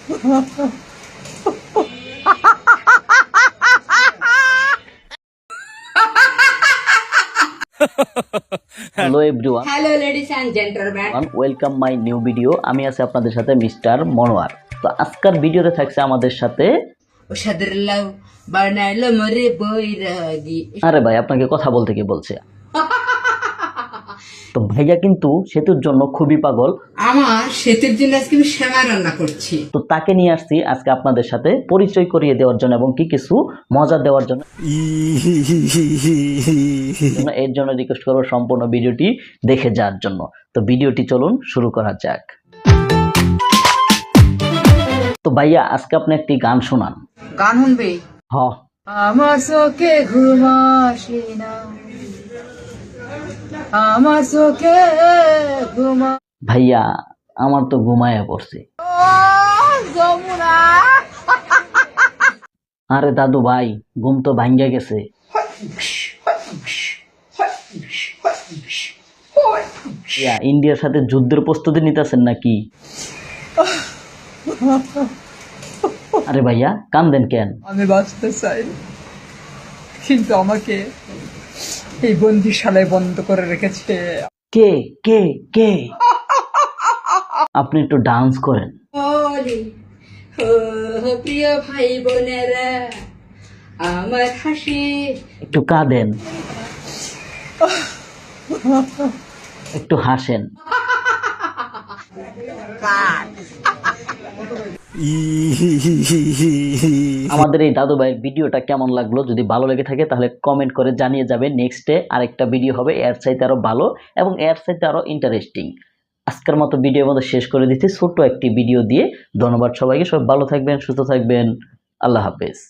Hello everyone, hello ladies and gentleman, welcome my new video. আমি আছি আপনাদের সাথে মিস্টার মনোয়ার। তো আজকের ভিডিওতে থাকছে আমাদের সাথে। ওষাদের লাউ বানাইলো মরে বৈরাগী। আরে ভাই, আপনাকে কথা বলতে কি বলছে? তো ভাইয়া কিন্তু সেতুর জন্য খুবই পাগল। আমার শীতের জন্য আজকে আমি সেমাই রান্না করছি। তো তাকে নিয়ে আসছি আজকে আপনাদের সাথে পরিচয় করিয়ে দেওয়ার জন্য এবং কি কিছু মজা দেওয়ার জন্য। এর জন্য রিকোয়েস্ট করবো সম্পূর্ণ ভিডিওটি দেখে যাওয়ার জন্য। তো ভিডিওটি চলুন শুরু করা যাক। তো ভাইয়া, আজকে আপনি একটি গান শোনান। গান শুনবে? হ। আমার চোখে ঘুম আসে না, আমার চোখে ঘুম। ভাইয়া, আমার তো ঘুমায়া পড়ছে। যমুনা আরে দাদু ভাই, ঘুম তো ভাঙ্গা গেছে। ইন্ডিয়ার সাথে যুদ্ধের প্রস্তুতি নিতেছেন নাকি? আরে ভাইয়া, কান্দেন কেন? আমি বাঁচতে চাই, কিন্তু আমাকে এই বন্দিশালায় বন্ধ করে রেখেছে। কে কে কে? আপনি একটু ডান্স করেন। বলি ও প্রিয় ভাই বোনেরা, আমার হাসি একটু কাঁদেন, একটু হাসেন। আমাদের এই দাদু ভাইয়ের ভিডিওটা কেমন লাগলো? যদি ভালো লেগে থাকে তাহলে কমেন্ট করে জানিয়ে যাবেন। নেক্সটে আরেকটা ভিডিও হবে এর চাইতে আরো ভালো এবং এর চাইতে আরো ইন্টারেস্টিং। আজকের মতো ভিডিও আমাদের শেষ করে দিচ্ছি ছোট্ট একটি ভিডিও দিয়ে। ধন্যবাদ সবাইকে। সবাই ভালো থাকবেন, সুস্থ থাকবেন। আল্লাহ হাফেজ।